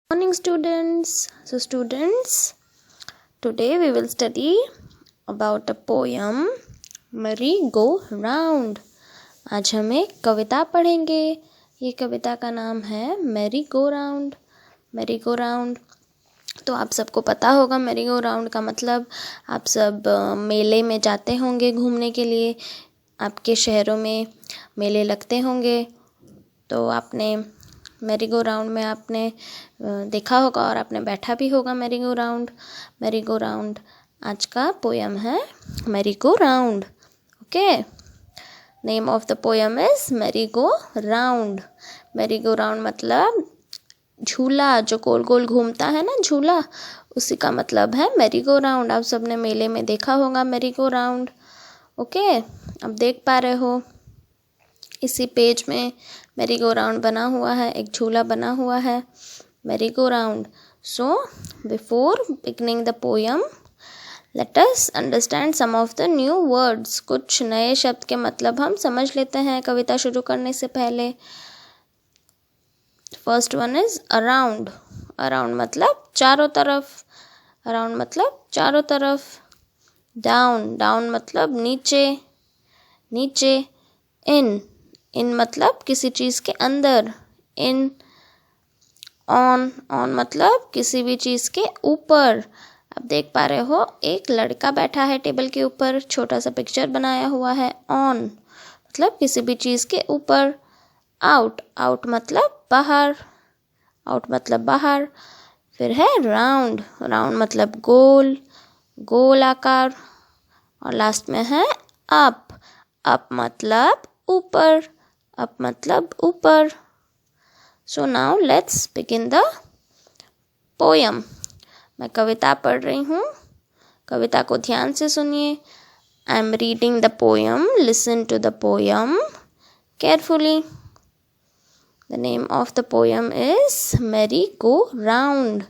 Morning students. Today we will study about a poem Merry Go Round. आज हम एक कविता पढ़ेंगे. ये कविता का नाम है merry go round. Mary go round तो आप सबको पता होगा. मैरी गो राउंड का मतलब आप सब मेले में जाते होंगे घूमने के लिए. आपके शहरों में मेले लगते होंगे तो आपने मैरी गो राउंड में आपने देखा होगा और आपने बैठा भी होगा. मैरी गो राउंड आज का पोयम है merry go round. Okay, name of the poem is merry go round. Mary go round मतलब झूला, जो गोल गोल घूमता है ना झूला, उसी का मतलब है मैरी गो राउंड. आप सबने मेले में देखा होगा मैरी गो राउंड. ओके, अब देख पा रहे हो इसी पेज में मैरी गो राउंड बना हुआ है, एक झूला बना हुआ है merry go round. So before beginning the poem let us understand some of the new words. कुछ नए शब्द के मतलब हम समझ लेते हैं कविता शुरू करने से पहले. First one is around. Around मतलब चारों तरफ. अराउंड मतलब चारों तरफ. डाउन. डाउन मतलब नीचे. नीचे. इन. इन मतलब किसी चीज़ के अंदर. इन. ऑन. ऑन मतलब किसी भी चीज़ के ऊपर. अब देख पा रहे हो एक लड़का बैठा है टेबल के ऊपर, छोटा सा पिक्चर बनाया हुआ है. ऑन मतलब किसी भी चीज़ के ऊपर. आउट. आउट मतलब बाहर. आउट मतलब बाहर. फिर है राउंड. राउंड मतलब गोल, गोल आकार. और लास्ट में है अप. अप मतलब ऊपर. अप मतलब ऊपर. सो now let's begin the poem. मैं कविता पढ़ रही हूँ, कविता को ध्यान से सुनिए. I am reading the poem. Listen to the poem carefully. The name of the poem is merry go round.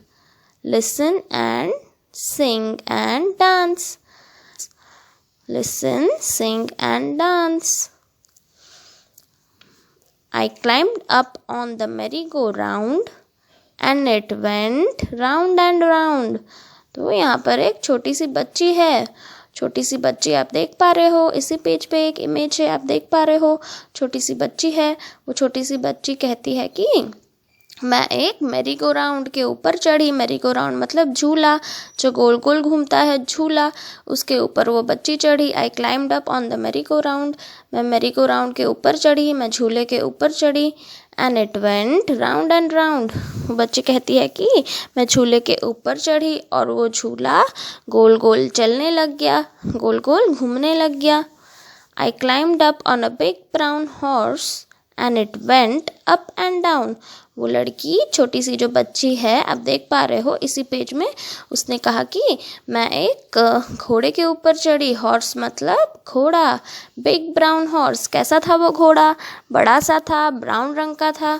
Listen and sing and dance. Listen, sing and dance. I climbed up on the merry-go-round and it went round and round. तो यहाँ पर एक छोटी सी बच्ची है. छोटी सी बच्ची आप देख पा रहे हो. इसी पेज पे एक इमेज है, आप देख पा रहे हो. छोटी सी बच्ची है. वो छोटी सी बच्ची कहती है कि मैं एक मैरी गो राउंड के ऊपर चढ़ी. मैरी गो राउंड मतलब झूला, जो गोल गोल घूमता है झूला, उसके ऊपर वो बच्ची चढ़ी. आई climbed up on the merry go round. मैं मैरी गो राउंड के ऊपर चढ़ी, मैं झूले के ऊपर चढ़ी. And it went round and round. वो बच्ची कहती है कि मैं झूले के ऊपर चढ़ी और वो झूला गोल गोल चलने लग गया, गोल गोल घूमने लग गया. आई climbed up on a big brown horse and it went up and down. वो लड़की, छोटी सी जो बच्ची है, आप देख पा रहे हो इसी पेज में, उसने कहा कि मैं एक घोड़े के ऊपर चढ़ी. हॉर्स मतलब घोड़ा. Big brown horse. कैसा था वो घोड़ा? बड़ा सा था, ब्राउन रंग का था.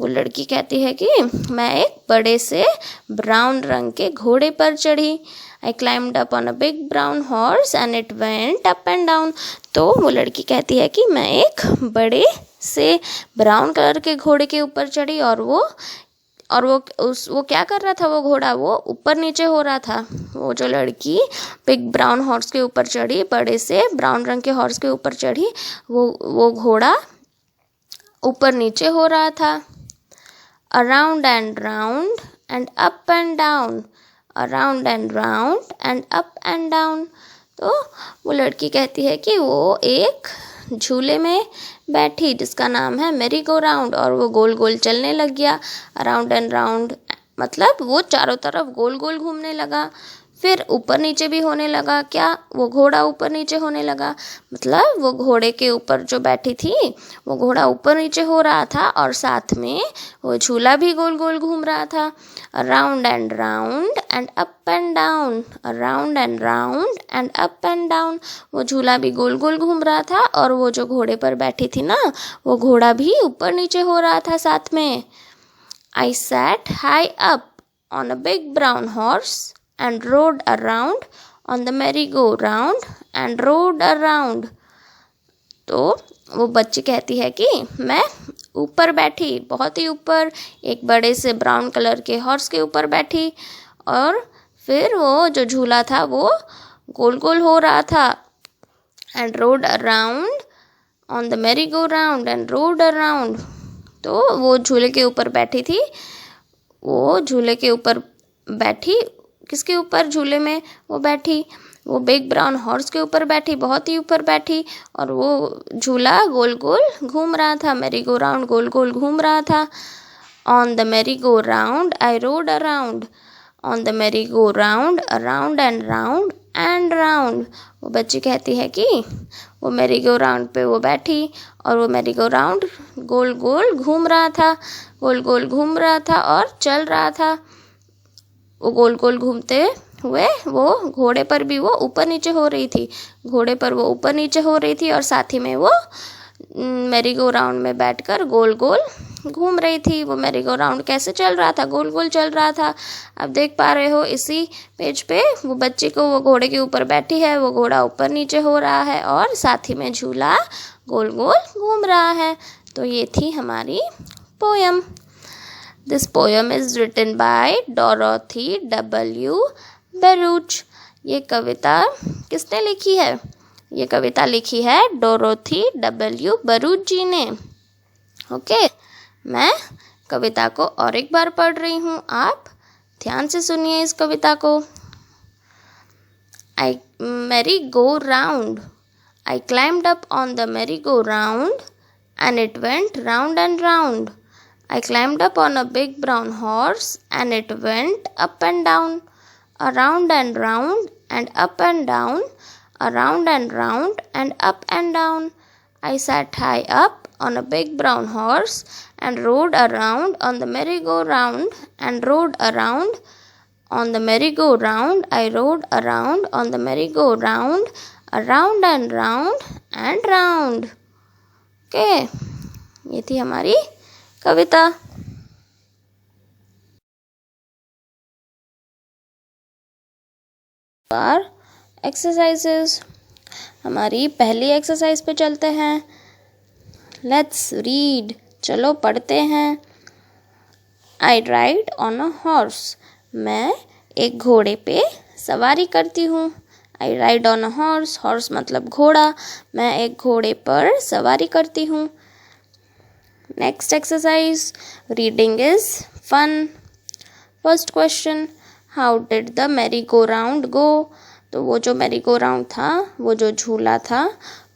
वो लड़की कहती है कि मैं एक बड़े से ब्राउन रंग के घोड़े पर चढ़ी. आई climbed up on a big brown horse and it went up and down. तो वो लड़की कहती है कि मैं एक बड़े से ब्राउन कलर के घोड़े के ऊपर चढ़ी और वो क्या कर रहा था? वो घोड़ा वो ऊपर नीचे हो रहा था. वो जो लड़की बिग ब्राउन हॉर्स के ऊपर चढ़ी, बड़े से ब्राउन रंग के हॉर्स के ऊपर चढ़ी, वो घोड़ा ऊपर नीचे हो रहा था. Around and round and up and down. Around and round and up and down. तो वो लड़की कहती है कि वो एक झूले में बैठी जिसका नाम है मैरी गो राउंड और वो गोल गोल चलने लग गया. अराउंड एंड राउंड मतलब वो चारों तरफ गोल गोल घूमने लगा. फिर ऊपर नीचे भी होने लगा. क्या? वो घोड़ा ऊपर नीचे होने लगा. मतलब वो घोड़े के ऊपर जो बैठी थी, वो घोड़ा ऊपर नीचे हो रहा था और साथ में वो झूला भी गोल गोल घूम रहा था. Around and round and up and down. Around and round and up and down. वो झूला भी गोल गोल घूम रहा था और वो जो घोड़े पर बैठी थी ना, वो घोड़ा भी ऊपर नीचे हो रहा था साथ में. I sat high up on a big brown horse and rode around on the merry-go-round and rode around. तो वो बच्ची कहती है कि मैं ऊपर बैठी, बहुत ही ऊपर, एक बड़े से ब्राउन कलर के हॉर्स के ऊपर बैठी। और फिर वो जो झूला था वो गोल गोल हो रहा था। And road around on the merry go round and road around. तो वो झूले के ऊपर बैठी थी, वो झूले के ऊपर बैठी, किसके ऊपर? झूले में वो बैठी, वो बिग ब्राउन हॉर्स के ऊपर बैठी, बहुत ही ऊपर बैठी। और वो झूला गोल गोल घूम रहा था, मैरी गो राउंड गोल गोल घूम रहा था। On the merry go round I road around, on the merry go round around and round. वो बच्ची कहती है कि वो मैरी गो राउंड पे वो बैठी और वो मैरी गो राउंड गोल गोल घूम रहा था, गोल गोल घूम रहा था और चल रहा था। वो गोल गोल घूमते हुए वो घोड़े पर भी वो ऊपर नीचे हो रही थी, घोड़े पर वो ऊपर नीचे हो रही थी और साथ ही में वो मैरी गो राउंड में बैठकर गोल गोल घूम रही थी। वो मैरी गो राउंड कैसे चल रहा था? गोल गोल चल रहा था। आप देख पा रहे हो इसी पेज पे वो बच्ची को, वो घोड़े के ऊपर बैठी है, वो घोड़ा ऊपर नीचे हो रहा है और साथ ही में झूला गोल गोल घूम रहा है। तो ये थी हमारी poem. This poem is written by Dorothy W Baruch. ये कविता किसने लिखी है? ये कविता लिखी है डोरोथी डब्ल्यू बेरूच जी ने। ओके, मैं कविता को और एक बार पढ़ रही हूँ, आप ध्यान से सुनिए इस कविता को। I merry go round. I climbed up on the merry go round and it went round and round. I climbed up on a big brown horse and it went up and down, around and round and up and down, around and round and up and down. I sat high up on a big brown horse and rode around on the merry-go-round and rode around on the merry-go-round. I rode around on the merry-go-round, around and round and round. Okay, ये थी हमारी कविता। बार exercises, हमारी पहली exercise पे चलते हैं। Let's read, चलो पढ़ते हैं। I ride on a horse, मैं एक घोड़े पे सवारी करती हूँ। I ride on a horse, horse मतलब घोड़ा, मैं एक घोड़े पर सवारी करती हूँ। Next exercise, reading is fun. First question, how did the merry go round go? तो वो जो मैरी गो राउंड था, वो जो झूला था,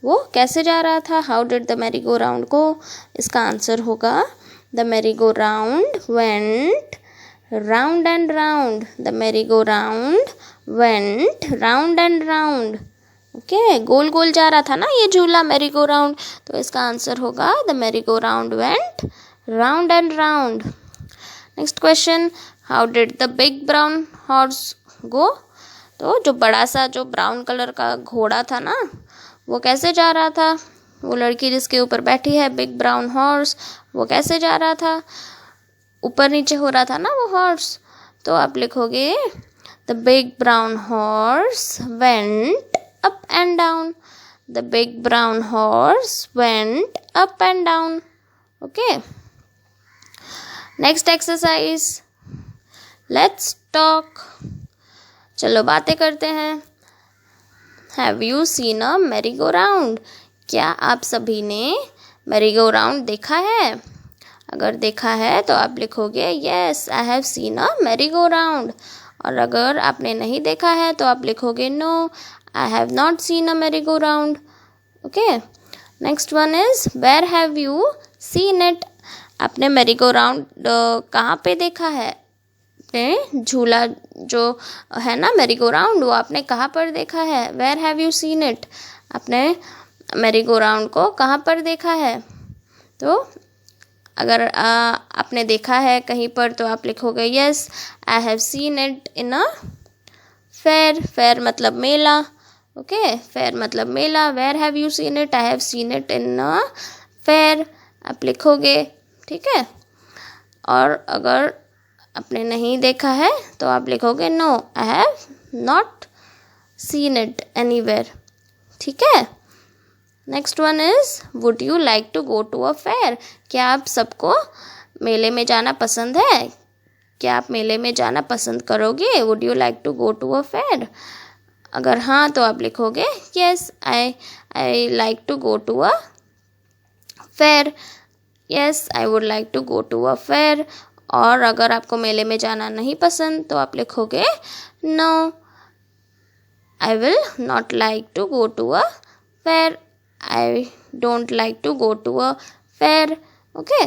वो कैसे जा रहा था? How did the merry go round go? इसका आंसर होगा the merry go round went round and round. The merry go round went round and round. Okay, गोल गोल जा रहा था ना ये झूला मैरी गो राउंड, तो इसका आंसर होगा the merry go round went round and round. Next question, how did the big brown horse go? तो जो बड़ा सा जो ब्राउन कलर का घोड़ा था ना, वो कैसे जा रहा था? वो लड़की जिसके ऊपर बैठी है बिग ब्राउन हॉर्स, वो कैसे जा रहा था? ऊपर नीचे हो रहा था ना वो हॉर्स, तो आप लिखोगे the big brown horse went up and down. The big brown horse went up and down. Okay, next exercise, let's talk, चलो बातें करते हैं। Have you scene a merry go round? क्या आप सभी ने मैरी गो राउंड देखा है? अगर देखा है तो आप लिखोगे yes I have seen a merry go round, और अगर आपने नहीं देखा है तो आप लिखोगे no I have not seen a merry go round. Okay, next one is where have you seen it? आपने मैरी गो राउंड कहाँ पे देखा है? आपने झूला जो है ना मैरी गो राउंड, वो आपने कहाँ पर देखा है? Where have you seen it? आपने मैरी गो राउंड को कहाँ पर देखा है? तो अगर आपने देखा है कहीं पर तो आप लिखोगे yes I have seen it in a fair. Fair मतलब मेला। ओके, फेयर मतलब मेला। Where have you seen it? I have seen it in a fair, आप लिखोगे। ठीक है, और अगर आपने नहीं देखा है तो आप लिखोगे no I have not seen it anywhere. ठीक है, next one is would you like to go to a fair? क्या आप सबको मेले में जाना पसंद है? क्या आप मेले में जाना पसंद करोगे? Would you like to go to a fair? अगर हाँ तो आप लिखोगे yes I like to go to a fair. Yes I would like to go to a fair. और अगर आपको मेले में जाना नहीं पसंद तो आप लिखोगे no I will not like to go to a fair. I don't like to go to a fair. Okay,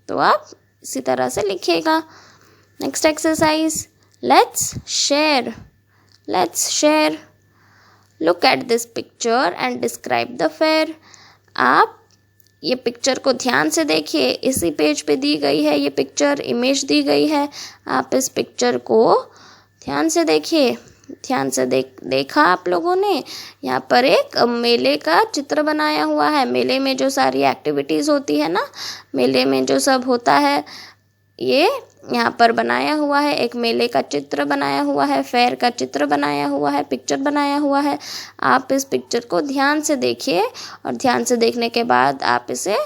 तो आप इसी तरह से लिखिएगा। Next exercise, let's share. Let's share. Look at this picture and describe the fair. आप ये picture को ध्यान से देखिए, इसी पेज पे दी गई है ये पिक्चर, इमेज दी गई है। आप इस पिक्चर को ध्यान से देखिए। ध्यान से देखा आप लोगों ने? यहाँ पर एक मेले का चित्र बनाया हुआ है। मेले में जो सारी एक्टिविटीज़ होती है ना, मेले में जो सब होता है, ये यहाँ पर बनाया हुआ है। एक मेले का चित्र बनाया हुआ है, फेयर का चित्र बनाया हुआ है, पिक्चर बनाया हुआ है। आप इस पिक्चर को ध्यान से देखिए और ध्यान से देखने के बाद आप इसे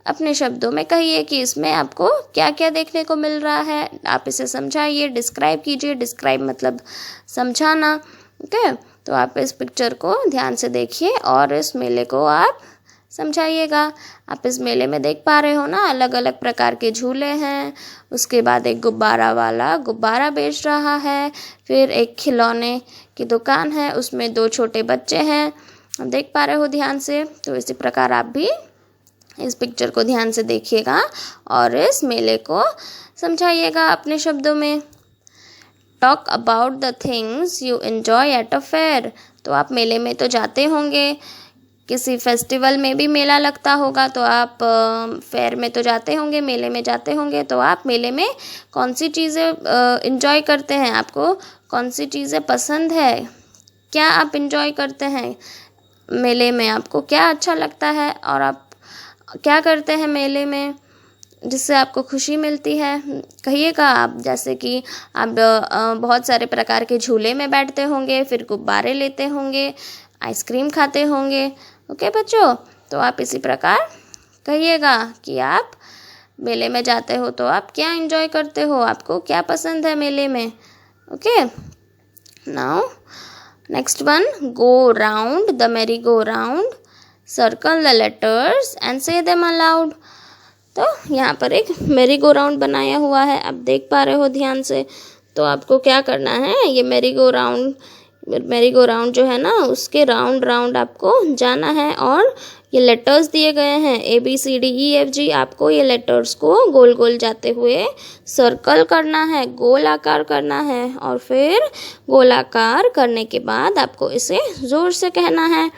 अपने शब्दों में कहिए कि इसमें आपको क्या क्या देखने को मिल रहा है। आप इसे समझाइए, डिस्क्राइब कीजिए। डिस्क्राइब मतलब समझाना। ओके, तो आप इस पिक्चर को ध्यान से देखिए और इस मेले को आप समझाइएगा। आप इस मेले में देख पा रहे हो ना, अलग अलग प्रकार के झूले हैं। उसके बाद एक गुब्बारा वाला गुब्बारा बेच रहा है। फिर एक खिलौने की दुकान है, उसमें 2 छोटे बच्चे हैं। आप देख पा रहे हो ध्यान से। तो इसी प्रकार आप भी इस पिक्चर को ध्यान से देखिएगा और इस मेले को समझाइएगा अपने शब्दों में। Talk about the things you enjoy at a fair. तो आप मेले में तो जाते होंगे, किसी फेस्टिवल में भी मेला लगता होगा, तो आप फेयर में तो जाते होंगे, मेले में जाते होंगे। तो आप मेले में कौन सी चीज़ें एंजॉय करते हैं? आपको कौन सी चीज़ें पसंद है? क्या आप एंजॉय करते हैं मेले में? आपको क्या अच्छा लगता है और आप क्या करते हैं मेले में जिससे आपको खुशी मिलती है? कहिएगा आप। जैसे कि आप बहुत सारे प्रकार के झूले में बैठते होंगे, फिर गुब्बारे लेते होंगे, आइसक्रीम खाते होंगे। ओके बच्चों, तो आप इसी प्रकार कहिएगा कि आप मेले में जाते हो तो आप क्या एंजॉय करते हो, आपको क्या पसंद है मेले में। Okay, now next one, go round the merry go round, circle the letters and say them aloud. तो यहाँ पर एक मेरी गो राउंड बनाया हुआ है, आप देख पा रहे हो ध्यान से। तो आपको क्या करना है, ये मेरी गो राउंड जो है ना, उसके राउंड राउंड आपको जाना है। और ये लेटर्स दिए गए हैं ABCDEFG। आपको ये लेटर्स को गोल गोल जाते हुए सर्कल करना है, गोल आकार करना है। और फिर गोल आकार करने के बाद आपको इसे ज़ोर से कहना है।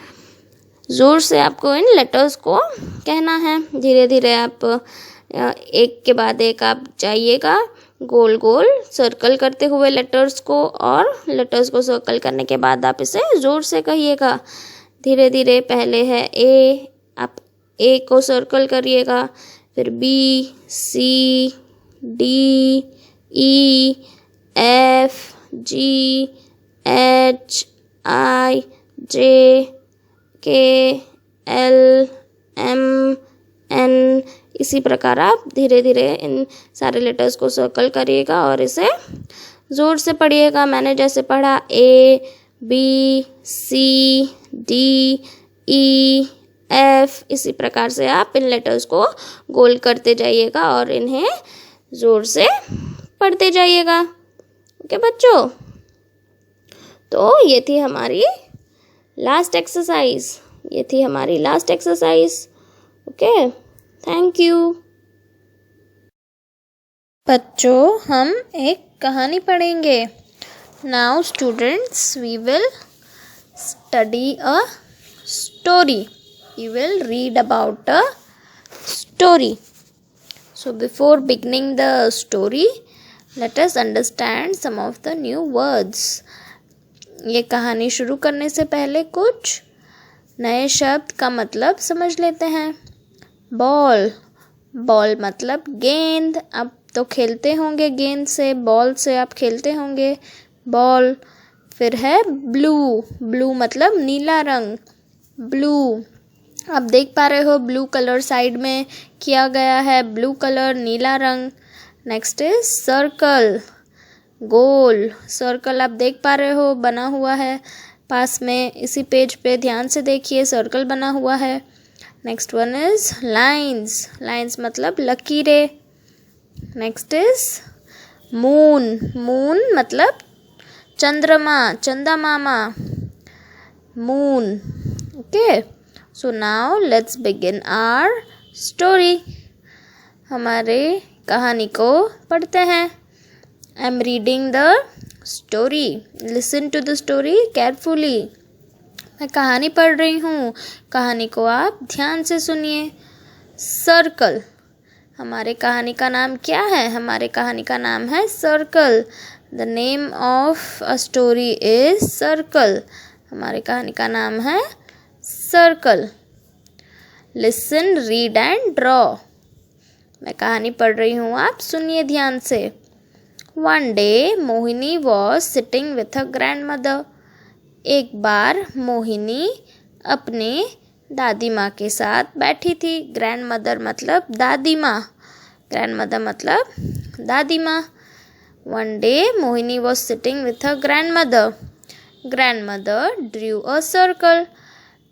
ज़ोर से आपको इन लेटर्स को कहना है। धीरे धीरे आप एक के बाद एक आप जाइएगा, गोल गोल सर्कल करते हुए लेटर्स को। और लेटर्स को सर्कल करने के बाद आप इसे ज़ोर से कहिएगा। धीरे धीरे, पहले है A, आप A को सर्कल करिएगा, फिर B, C, D, E, F, G, H, I, J, K, L, M, N। इसी प्रकार आप धीरे धीरे इन सारे लेटर्स को सर्कल करिएगा और इसे ज़ोर से पढ़िएगा। मैंने जैसे पढ़ा A, B, C, D, E, F, इसी प्रकार से आप इन लेटर्स को गोल करते जाइएगा और इन्हें ज़ोर से पढ़ते जाइएगा। ओके बच्चों, तो ये थी हमारी last exercise. Okay, thank you. बच्चों, हम एक कहानी पढ़ेंगे। Now students, we will study a story. We will read about a story. So before beginning the story, let us understand some of the new words. ये कहानी शुरू करने से पहले कुछ नए शब्द का मतलब समझ लेते हैं। बॉल मतलब गेंद। आप तो खेलते होंगे गेंद से, बॉल से आप खेलते होंगे, बॉल। फिर है ब्लू मतलब नीला रंग, ब्लू। आप देख पा रहे हो ब्लू कलर साइड में किया गया है, ब्लू कलर नीला रंग। Next is circle, goal. Circle आप देख पा रहे हो बना हुआ है पास में, इसी पेज पे ध्यान से देखिए सर्कल बना हुआ है। Next one is lines, lines मतलब लकीरें। नेक्स्ट इज मून, मून मतलब चंद्रमा, चंदा मामा, moon. Okay, so now let's begin our story. हमारे कहानी को पढ़ते हैं। I am reading the story, listen to the story carefully. मैं कहानी पढ़ रही हूँ, कहानी को आप ध्यान से सुनिए। सर्कल, हमारे कहानी का नाम क्या है? हमारे कहानी का नाम है circle. The name of a story is circle. हमारे कहानी का नाम है circle. Listen, read and draw. मैं कहानी पढ़ रही हूँ, आप सुनिए ध्यान से। One day Mohini was sitting with a grand mother. एक बार मोहिनी अपने दादी माँ के साथ बैठी थी। ग्रैंड मदर मतलब दादी माँ, ग्रैंड मदर मतलब दादी माँ। One day Mohini was sitting with a grand mother. Grand mother Drew a circle.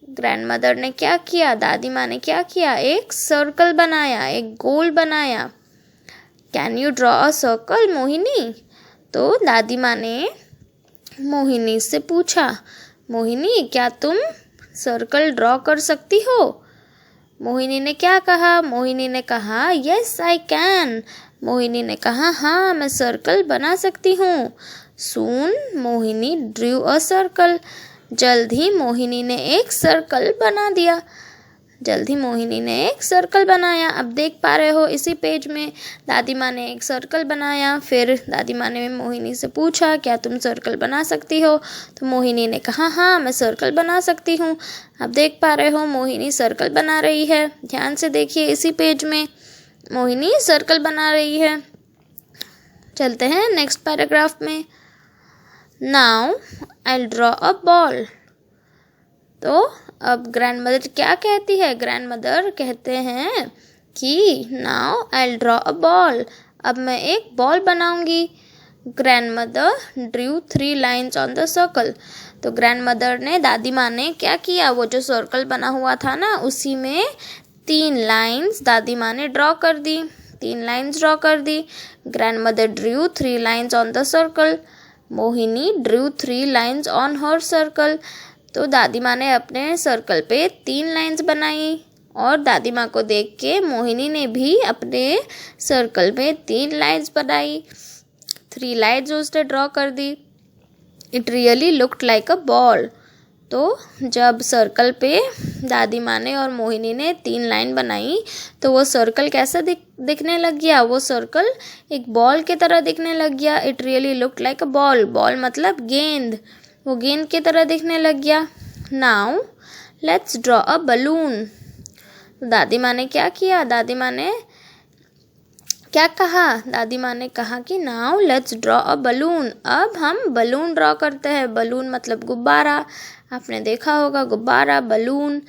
Grand mother ने क्या किया? दादी माँ ने क्या किया? एक सर्कल बनाया, एक गोल बनाया। Can you draw a circle Mohini? तो दादी माँ ने मोहिनी से पूछा, मोहिनी क्या तुम सर्कल ड्रॉ कर सकती हो? मोहिनी ने क्या कहा? मोहिनी ने कहा यस आई कैन। मोहिनी ने कहा हाँ मैं सर्कल बना सकती हूँ। सून मोहिनी ड्रू अ सर्कल। जल्द ही मोहिनी ने एक सर्कल बना दिया। जल्द ही मोहिनी ने एक सर्कल बनाया। अब देख पा रहे हो इसी पेज में दादी माँ ने एक सर्कल बनाया। फिर दादी माँ ने मोहिनी से पूछा क्या तुम सर्कल बना सकती हो? तो मोहिनी ने कहा हाँ मैं सर्कल बना सकती हूँ। अब देख पा रहे हो मोहिनी सर्कल बना रही है। ध्यान से देखिए इसी पेज में मोहिनी सर्कल बना रही है। चलते हैं नेक्स्ट पैराग्राफ में। Now I draw a ball. तो अब ग्रैंड मदर क्या कहती है? ग्रैंड मदर कहते हैं कि now I draw a ball. अब मैं एक बॉल बनाऊंगी। Grand mother drew 3 lines on the circle. तो ग्रैंड मदर ने, दादी माँ ने क्या किया? वो जो सर्कल बना हुआ था ना उसी में 3 लाइन्स दादी माँ ने ड्रॉ कर दी। 3 लाइन्स ड्रॉ कर दी। Grandmother drew 3 lines on the circle. Mohini drew 3 lines on her circle. तो दादी माँ ने अपने सर्कल पे 3 लाइन्स बनाई और दादी माँ को देख के मोहिनी ने भी अपने सर्कल पे 3 लाइन्स बनाई। 3 लाइन्स उसने ड्रॉ कर दी। It really looked like a ball. तो जब सर्कल पे दादी माँ ने और मोहिनी ने 3 लाइन बनाई तो वो सर्कल कैसा दिखने लग गया? वो सर्कल एक बॉल की तरह दिखने लग गया। It really looked like a ball. Ball मतलब गेंद, वो गेंद की तरह दिखने लग गया। Now let's draw a balloon. दादी माँ ने क्या किया? दादी माँ ने क्या कहा? दादी माँ ने कहा कि now let's draw a balloon. अब हम बलून ड्रॉ करते हैं। बलून मतलब गुब्बारा, आपने देखा होगा गुब्बारा, balloon.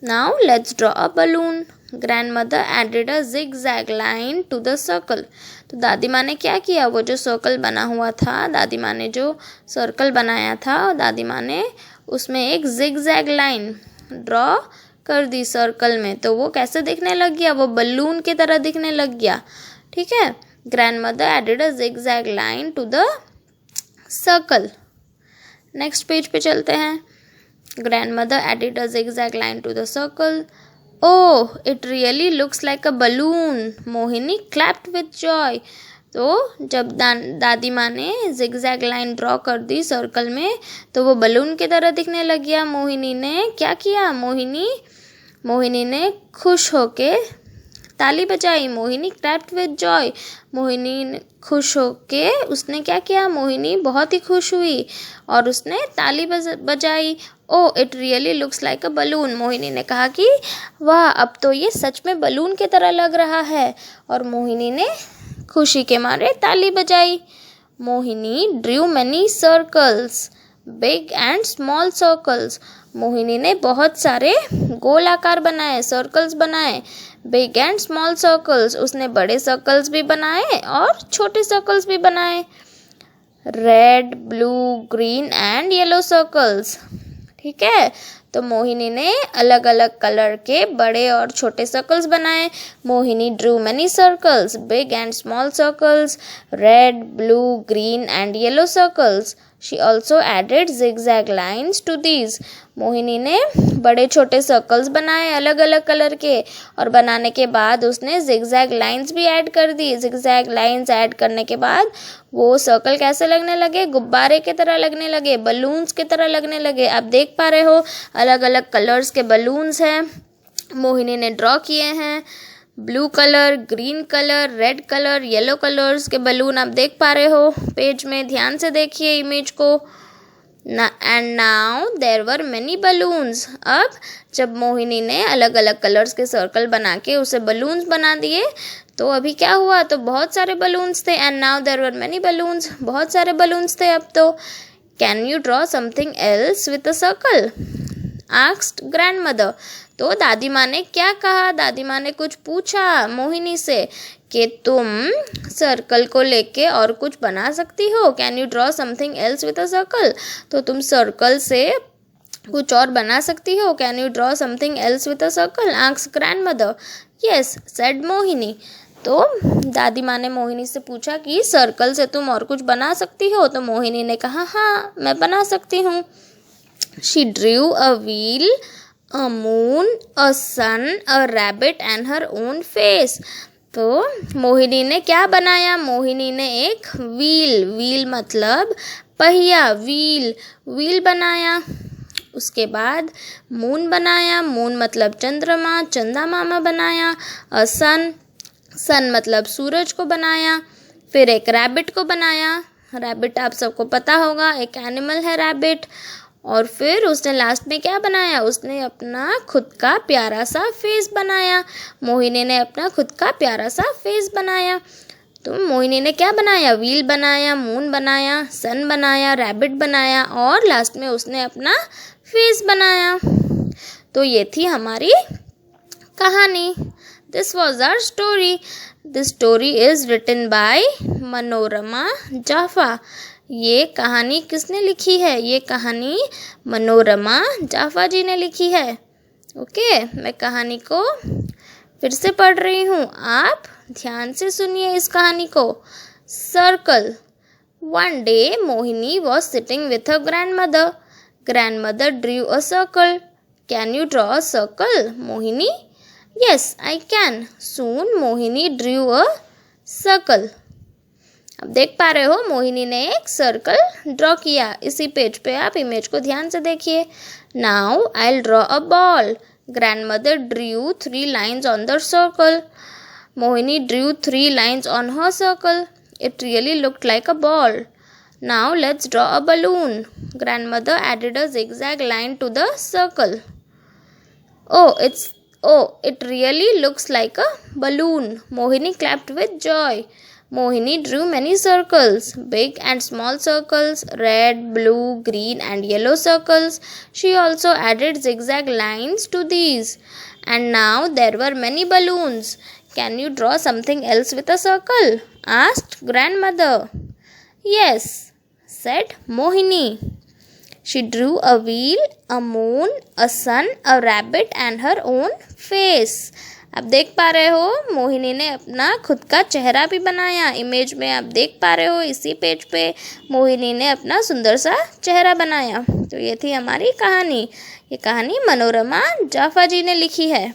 Now let's draw a balloon. Grand mother added a zigzag line to the circle. तो दादी माँ ने क्या किया? वो जो सर्कल बना हुआ था, दादी माँ ने जो सर्कल बनाया था, दादी माँ ने उसमें एक जिगजैग लाइन ड्रॉ कर दी सर्कल में। तो वो कैसे दिखने लग गया? वो बलून की तरह दिखने लग गया। ठीक है, grand mother added a zigzag line to the circle. Next page पे चलते हैं। Grand mother added a zigzag line to the circle. Oh it really looks like a balloon. Mohini clapped with joy. तो जब दादी माँ ने जिगजैग लाइन ड्रॉ कर the circle में तो वो बलून की तरह दिखने लग गया। मोहिनी ने क्या किया? मोहिनी ने खुश होके ताली बजाई। Mohini clapped with Joy. Mohini खुश होके उसने क्या किया? मोहिनी बहुत ही खुश हुई और उसने ताली बजाई। Oh it really looks like a balloon. Mohini ने कहा कि वाह अब तो ये सच में बलून की तरह लग रहा है, और मोहिनी ने खुशी के मारे ताली बजाई। Mohini Drew many circles, big and small circles. Mohini ने बहुत सारे गोल आकार बनाए, सर्कल्स बनाए, बिग एंड स्मॉल सर्कल्स। उसने बड़े सर्कल्स भी बनाए और छोटे सर्कल्स भी बनाए। Red, blue, green and yellow circles. ठीक है, तो मोहिनी ने अलग अलग कलर के बड़े और छोटे सर्कल्स बनाए। Mohini Drew many circles, big and small circles, red, blue, green and yellow circles. She also added zigzag lines to these. Mohini ने बड़े छोटे सर्कल्स बनाए अलग अलग कलर के, और बनाने के बाद उसने zigzag lines भी ऐड कर दी। zigzag lines ऐड करने के बाद वो सर्कल कैसे लगने लगे? गुब्बारे की तरह लगने लगे, बलून्स की तरह लगने लगे। आप देख पा रहे हो अलग अलग कलर्स के बलून्स हैं, मोहिनी ने ड्रॉ किए हैं। Blue colour, green colour, red colour, yellow colours के बलून आप देख पा रहे हो पेज में। ध्यान से देखिए इमेज को। And now there were many balloons. अब जब मोहिनी ने अलग अलग कलर्स के सर्कल बना के उसे बलून्स बना दिए, तो अभी क्या हुआ? तो बहुत सारे बलून्स थे। And now there were many balloons, बहुत सारे बलून्स थे अब तो। Can you draw something else with a circle? Asked grandmother. तो दादी माँ ने क्या कहा? दादी माँ ने कुछ पूछा मोहिनी से कि तुम सर्कल को लेके और कुछ बना सकती हो। Can you draw something else with a circle? तो तुम सर्कल से कुछ और बना सकती हो। Can you draw something else with a circle? Asked grandmother. Yes, said Mohini. तो दादी माँ ने मोहिनी से पूछा कि सर्कल से तुम और कुछ बना सकती हो? तो मोहिनी ने कहा हाँ, मैं बना सकती हूँ। She drew a wheel, a moon, a sun, a rabbit and her own face. तो मोहिनी ने क्या बनाया? मोहिनी ने एक व्हील मतलब पहिया, व्हील बनाया। उसके बाद मून बनाया, मून मतलब चंद्रमा, चंदा मामा बनाया। सन मतलब सूरज को बनाया। फिर एक रैबिट को बनाया। रैबिट आप सबको पता होगा, एक एनिमल है रैबिट। और फिर उसने लास्ट में क्या बनाया? उसने अपना खुद का प्यारा सा फेस बनाया। मोहिनी ने अपना खुद का प्यारा सा फेस बनाया। तो मोहिनी ने क्या बनाया? व्हील बनाया, मून बनाया, सन बनाया, रैबिट बनाया और लास्ट में उसने अपना फेस बनाया। तो ये थी हमारी कहानी। This was our story. This story is written by Manorama Jaffa. ये कहानी किसने लिखी है? ये कहानी मनोरमा जाफा जी ने लिखी है। ओके, मैं कहानी को फिर से पढ़ रही हूँ, आप ध्यान से सुनिए इस कहानी को। Circle. One day Mohini was sitting with her grandmother. Grandmother Drew a circle. Can you draw a circle Mohini? Yes, I can. Soon Mohini drew a circle. अब देख पा रहे हो मोहिनी ने एक सर्कल ड्रॉ किया। इसी पेज पे आप इमेज को ध्यान से देखिए। Now I will draw a ball. Grandmother Drew 3 lines on the circle. Mohini drew 3 lines on her circle. It really looked like a ball. Now let's draw a balloon. Grandmother added a zigzag line to the circle. Oh, it really looks like a balloon. Mohini clapped with joy. Mohini drew many circles, big and small circles, red, blue, green and yellow circles. She also added zigzag lines to these. And now there were many balloons. Can you draw something else with a circle? Asked grandmother. Yes, said Mohini. She drew a wheel, a moon, a sun, a rabbit and her own face. अब देख पा रहे हो मोहिनी ने अपना खुद का चेहरा भी बनाया। इमेज में आप देख पा रहे हो इसी पेज पे मोहिनी ने अपना सुंदर सा चेहरा बनाया। तो ये थी हमारी कहानी। ये कहानी मनोरमा जाफा जी ने लिखी है।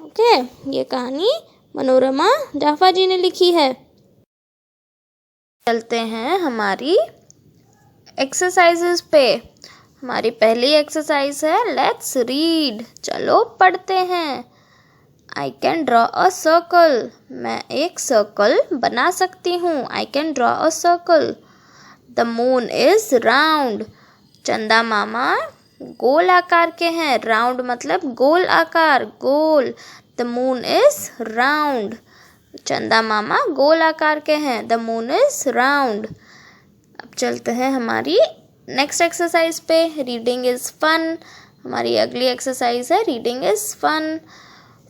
ओके, ये कहानी मनोरमा जाफा जी ने लिखी है। चलते हैं हमारी एक्सरसाइजेस पे। हमारी पहली एक्सरसाइज है लेट्स रीड। चलो पढ़ते हैं। I can draw a circle. मैं एक सर्कल बना सकती हूँ। I can draw a circle. The moon is round. चंदा मामा गोल आकार के हैं। राउंड मतलब गोल आकार, गोल। The moon is round. चंदा मामा गोल आकार के हैं। The moon is round. अब चलते हैं हमारी नेक्स्ट एक्सरसाइज पे। Reading is fun. हमारी अगली एक्सरसाइज है reading is fun.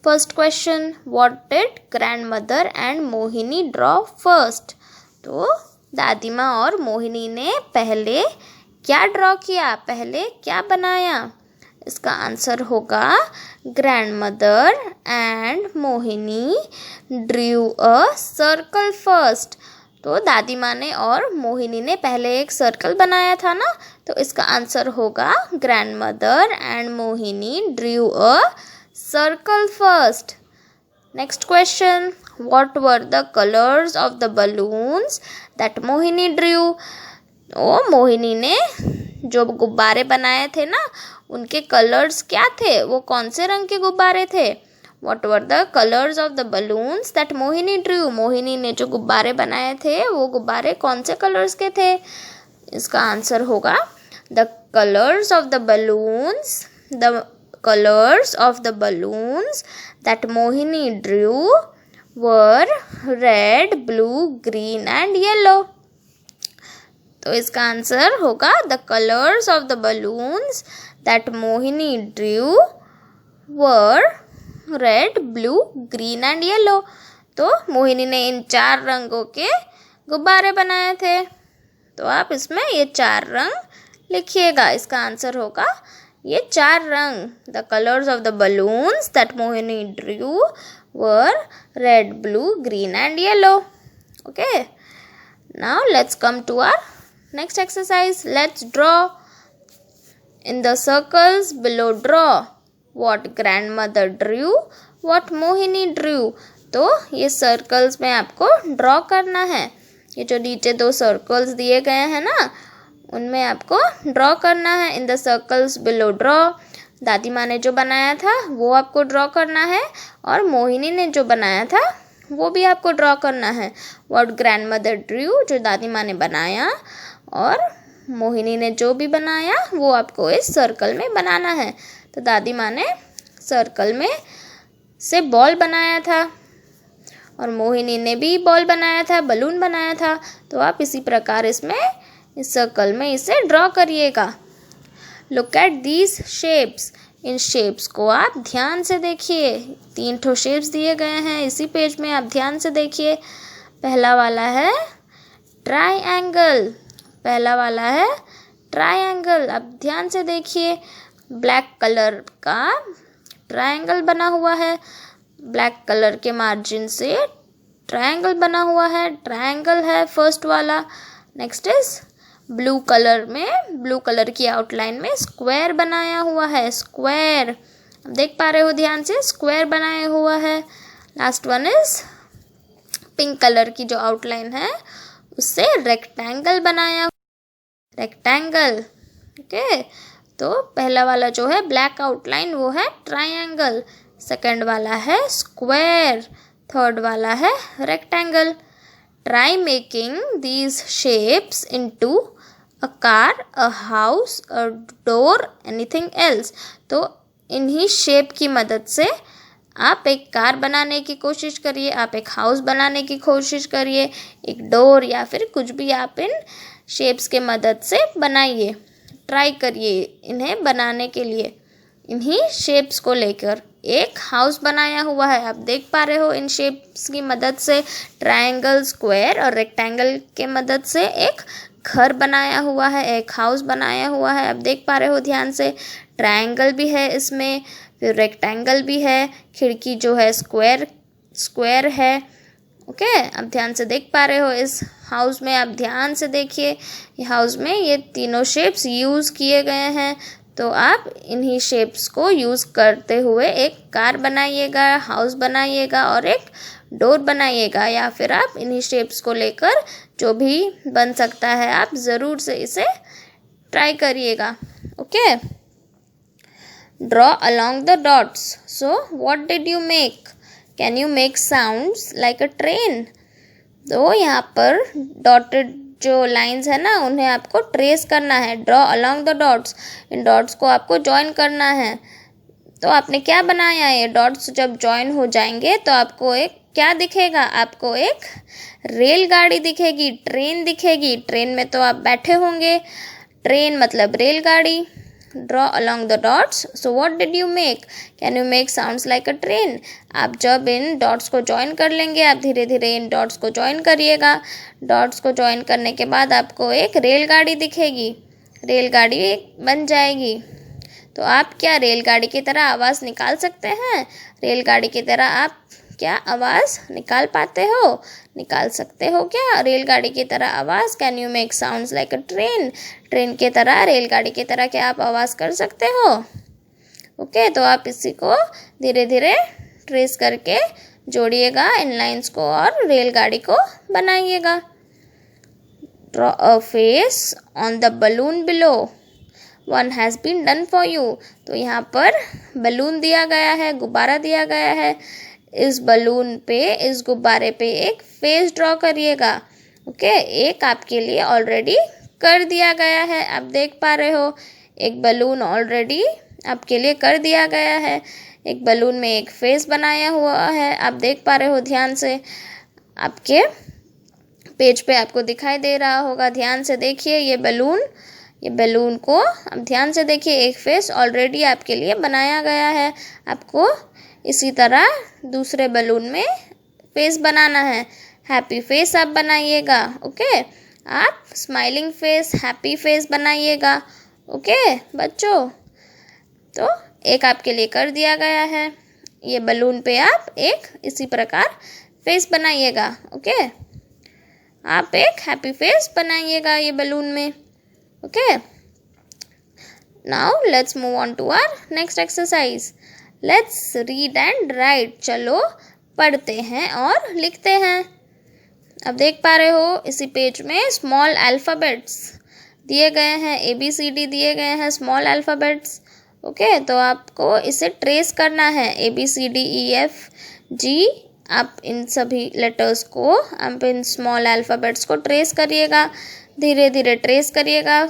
First question, what did grandmother and Mohini draw first? तो दादी माँ और मोहिनी ने पहले क्या ड्रॉ किया, पहले क्या बनाया? इसका आंसर होगा grandmother and Mohini drew a circle first. तो दादी माँ ने और मोहिनी ने पहले एक सर्कल बनाया था ना, तो इसका आंसर होगा grandmother and Mohini drew a circle first. Next question, what were the colours of the balloons that Mohini drew? Oh Mohini ने जो गुब्बारे बनाए थे ना, उनके कलर्स क्या थे, वो कौन से रंग के गुब्बारे थे? What were the colors of the balloons that Mohini drew? Mohini ने जो गुब्बारे बनाए थे वो गुब्बारे कौन से कलर्स के थे? इसका आंसर होगा the colors of the balloons that Mohini drew were red, blue, green and yellow. तो इसका आंसर होगा the colors of the balloons that Mohini drew were red, blue, green and yellow. तो मोहिनी ने इन 4 रंगों के गुब्बारे बनाए थे। तो आप इसमें ये 4 रंग लिखिएगा। इसका आंसर होगा ये 4 रंग। The colours of the balloons that Mohini drew were red, blue, green and yellow. Okay, now let's come to our next exercise. Let's draw in the circles below. Draw what grandmother drew, what Mohini drew। तो ये circles में आपको draw करना है। ये जो नीचे 2 circles दिए गए हैं ना, उनमें आपको ड्रॉ करना है। इन द सर्कल्स बिलो ड्रॉ। दादी माँ ने जो बनाया था वो आपको ड्रॉ करना है, और मोहिनी ने जो बनाया था वो भी आपको ड्रॉ करना है। what grandmother drew, जो दादी माँ ने बनाया, और मोहिनी ने जो भी बनाया वो आपको इस सर्कल में बनाना है। तो दादी माँ ने सर्कल में से बॉल बनाया था, और मोहिनी ने भी बॉल बनाया था, बलून बनाया था। तो आप इसी प्रकार इसमें इस सर्कल में इसे ड्रॉ करिएगा। Look at these shapes. In shapes को आप ध्यान से देखिए। 3 ठो शेप्स दिए गए हैं इसी पेज में, आप ध्यान से देखिए। पहला वाला है ट्रायंगल। पहला वाला है ट्रायंगल, आप ध्यान से देखिए। ब्लैक कलर का ट्रायंगल बना हुआ है, ब्लैक कलर के मार्जिन से ट्रायंगल बना हुआ है, ट्रायंगल है फर्स्ट वाला। नेक्स्ट इज ब्लू कलर में, ब्लू कलर की आउटलाइन में स्क्वायर बनाया हुआ है, स्क्वायर। आप देख पा रहे हो ध्यान से, स्क्वायर बनाया हुआ है। Last one is pink colour की जो आउटलाइन है उससे रेक्टेंगल बनाया, रेक्टेंगल। ओके, तो पहला वाला जो है ब्लैक आउटलाइन वो है ट्रायंगल, सेकंड वाला है स्क्वायर, थर्ड वाला है rectangle. Try making these shapes into a car, a house, a door, anything else. तो इन्हीं शेप की मदद से आप एक कार बनाने की कोशिश करिए, आप एक हाउस बनाने की कोशिश करिए, एक डोर, या फिर कुछ भी आप इन शेप्स के मदद से बनाइए। ट्राई करिए इन्हें बनाने के लिए। इन्हीं शेप्स को लेकर एक हाउस बनाया हुआ है, आप देख पा रहे हो। इन शेप्स की मदद से ट्रायंगल, स्क्वायर और रेक्टेंगल के मदद से एक घर बनाया हुआ है, एक हाउस बनाया हुआ है, आप देख पा रहे हो ध्यान से। ट्रायंगल भी है इसमें, फिर रेक्टेंगल भी है, खिड़की जो है स्क्वायर है। ओके, आप ध्यान से देख पा रहे हो। इस हाउस में आप ध्यान से देखिए, हाउस में ये तीनों शेप्स यूज़ किए गए हैं। तो आप इन्हीं शेप्स को यूज़ करते हुए एक कार बनाइएगा, हाउस बनाइएगा और एक डोर बनाइएगा, या फिर आप इन्हीं शेप्स को लेकर जो भी बन सकता है आप ज़रूर से इसे ट्राई करिएगा। Okay, draw along the dots. So what did you make? Can you make sounds like a train? तो यहाँ पर डॉटेड जो लाइंस है ना, उन्हें आपको ट्रेस करना है। Draw along the dots, in dots को आपको जॉइन करना है। तो आपने क्या बनाया? ये डॉट्स जब जॉइन हो जाएंगे तो आपको एक क्या दिखेगा? आपको एक रेलगाड़ी दिखेगी, ट्रेन दिखेगी। ट्रेन में तो आप बैठे होंगे, ट्रेन मतलब रेलगाड़ी। draw along the dots. So what did you make? Can you make sounds like a train? आप जब इन डॉट्स को ज्वाइन कर लेंगे, आप धीरे धीरे इन डॉट्स को ज्वाइन करिएगा। डॉट्स को ज्वाइन करने के बाद आपको एक रेलगाड़ी दिखेगी, रेलगाड़ी बन जाएगी। तो आप क्या रेलगाड़ी की तरह आवाज़ निकाल सकते हैं? रेलगाड़ी की तरह आप क्या आवाज़ निकाल पाते हो? निकाल सकते हो क्या रेलगाड़ी की तरह आवाज़? Can you make sounds like a train? Train की तरह, रेलगाड़ी की तरह क्या आप आवाज़ कर सकते हो? ओके, तो आप इसी को धीरे धीरे ट्रेस करके जोड़िएगा इन लाइंस को और रेलगाड़ी को बनाइएगा। Draw a face on the balloon below. One has been done for you. तो यहाँ पर बलून दिया गया है, गुब्बारा दिया गया है। इस बलून पे, इस गुब्बारे पे एक फेस ड्रॉ करिएगा। ओके, एक आपके लिए ऑलरेडी कर दिया गया है, आप देख पा रहे हो। एक बलून ऑलरेडी आपके लिए कर दिया गया है। एक बलून में एक फेस बनाया हुआ है, आप देख पा रहे हो ध्यान से। आपके पेज पे आपको दिखाई दे रहा होगा, ध्यान से देखिए। ये बलून को आप ध्यान से देखिए, एक फेस ऑलरेडी आपके लिए बनाया गया है। आपको इसी तरह दूसरे बलून में फेस बनाना है। हैप्पी फेस आप बनाइएगा। ओके, आप स्माइलिंग फेस, हैप्पी फेस बनाइएगा। ओके बच्चों, तो एक आपके लिए कर दिया गया है। ये बलून पे आप एक इसी प्रकार फेस बनाइएगा। ओके, आप एक हैप्पी फेस बनाइएगा ये बलून में। Okay, now let's move on to our next exercise. Let's read and write. चलो पढ़ते हैं और लिखते हैं। अब देख पा रहे हो इसी पेज में स्मॉल अल्फ़ाबेट्स दिए गए हैं, ABCD दिए गए हैं, स्मॉल अल्फ़ाबेट्स। ओके, तो आपको इसे ट्रेस करना है। ABCDEFG, आप इन सभी लेटर्स को, आप इन स्मॉल अल्फ़ाबेट्स को ट्रेस करिएगा, धीरे धीरे ट्रेस करिएगा।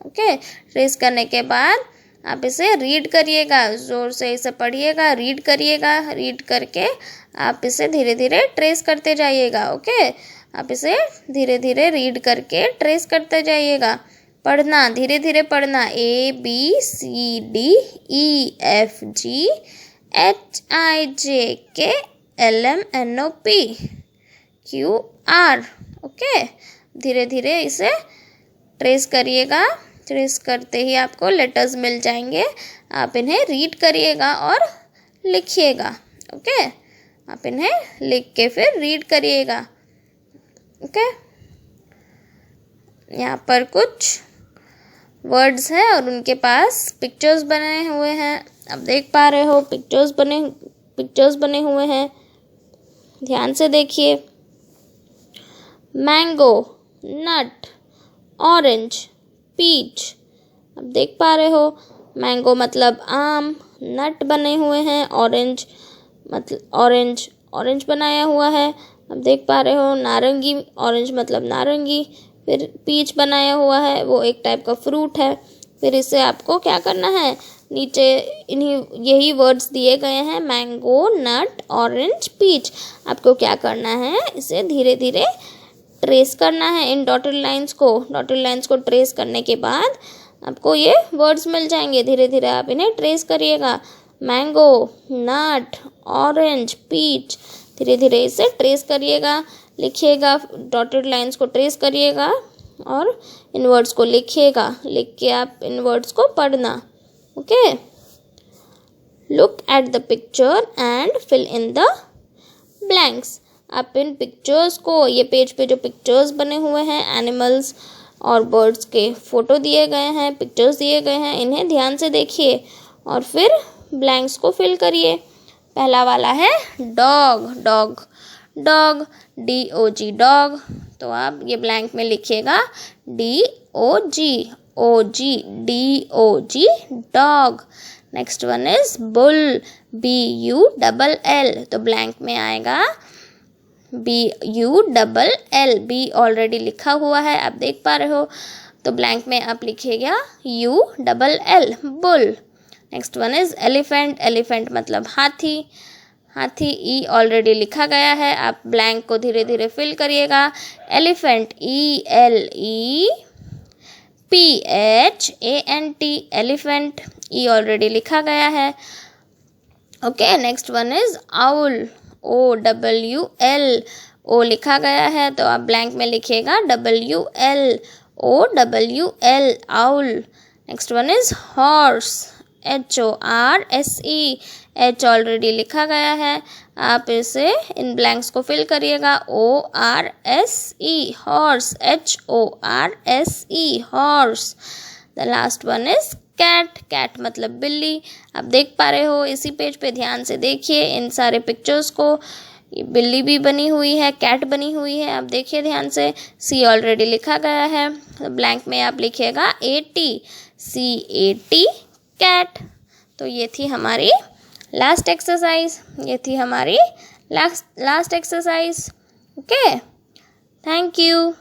ओके, ट्रेस करने के बाद आप इसे रीड करिएगा, ज़ोर से इसे पढ़िएगा, रीड करिएगा। रीड करके आप इसे धीरे धीरे ट्रेस करते जाइएगा। ओके, आप इसे धीरे धीरे रीड करके ट्रेस करते जाइएगा। पढ़ना, धीरे धीरे पढ़ना। ABCDEFGHIJKLMNOPQR। ओके, धीरे धीरे इसे ट्रेस करिएगा। ट्रेस करते ही आपको लेटर्स मिल जाएंगे। आप इन्हें रीड करिएगा और लिखिएगा। ओके, आप इन्हें लिख के फिर रीड करिएगा। ओके, यहाँ पर कुछ वर्ड्स हैं और उनके पास पिक्चर्स बने हुए हैं। आप देख पा रहे हो पिक्चर्स बने हुए हैं, ध्यान से देखिए। मैंगो, नट, ऑरेंज, पीच। आप देख पा रहे हो, मैंगो मतलब आम, नट बने हुए हैं, ऑरेंज मतलब ऑरेंज बनाया हुआ है। आप देख पा रहे हो, नारंगी, ऑरेंज मतलब नारंगी। फिर पीच बनाया हुआ है, वो एक टाइप का फ्रूट है। फिर इसे आपको क्या करना है, नीचे यही वर्ड्स दिए गए हैं, मैंगो, नट, ऑरेंज, पीच। आपको क्या करना है, इसे धीरे धीरे ट्रेस करना है इन डॉटेड लाइंस को। डॉटेड लाइंस को ट्रेस करने के बाद आपको ये वर्ड्स मिल जाएंगे। धीरे धीरे आप इन्हें ट्रेस करिएगा। मैंगो, नट, ऑरेंज, पीच। धीरे धीरे इसे ट्रेस करिएगा, लिखिएगा। डॉटेड लाइंस को ट्रेस करिएगा और इन वर्ड्स को लिखिएगा। लिख के आप इन वर्ड्स को पढ़ना। Okay, look at the picture and fill in the blanks. आप इन पिक्चर्स को, ये पेज पे जो पिक्चर्स बने हुए हैं, एनिमल्स और बर्ड्स के फोटो दिए गए हैं, पिक्चर्स दिए गए हैं, इन्हें ध्यान से देखिए और फिर ब्लैंक्स को फिल करिए। पहला वाला है डॉग। Dog, DOG, dog. तो आप ये ब्लैंक में लिखिएगा DOG, DOG, dog. Next one is bull, BULL। तो ब्लैंक में आएगा BULL। बी ऑलरेडी लिखा हुआ है, आप देख पा रहे हो। तो ब्लैंक में आप लिखिएगा ULL, bull. Next one is elephant मतलब हाथी। E ऑलरेडी लिखा गया है, आप ब्लैंक को धीरे धीरे फिल करिएगा। Elephant, ELEPHANT। PHANT elephant, E already लिखा गया है। Okay, next one is owl, OWL, O लिखा गया है तो आप ब्लैंक में लिखिएगा WLOWL, owl. Next one is horse, HORSE, H already लिखा गया है, आप इसे इन ब्लैंक्स को फिल करिएगा, ORSE, horse, HORSE, horse. The last one is cat, cat मतलब बिल्ली। आप देख पा रहे हो इसी पेज पे, ध्यान से देखिए इन सारे पिक्चर्स को, ये बिल्ली भी बनी हुई है, कैट बनी हुई है, आप देखिए ध्यान से। C ऑलरेडी लिखा गया है, ब्लैंक में आप लिखिएगा CAT, कैट। तो ये थी हमारी last exercise, last exercise. Okay, thank you.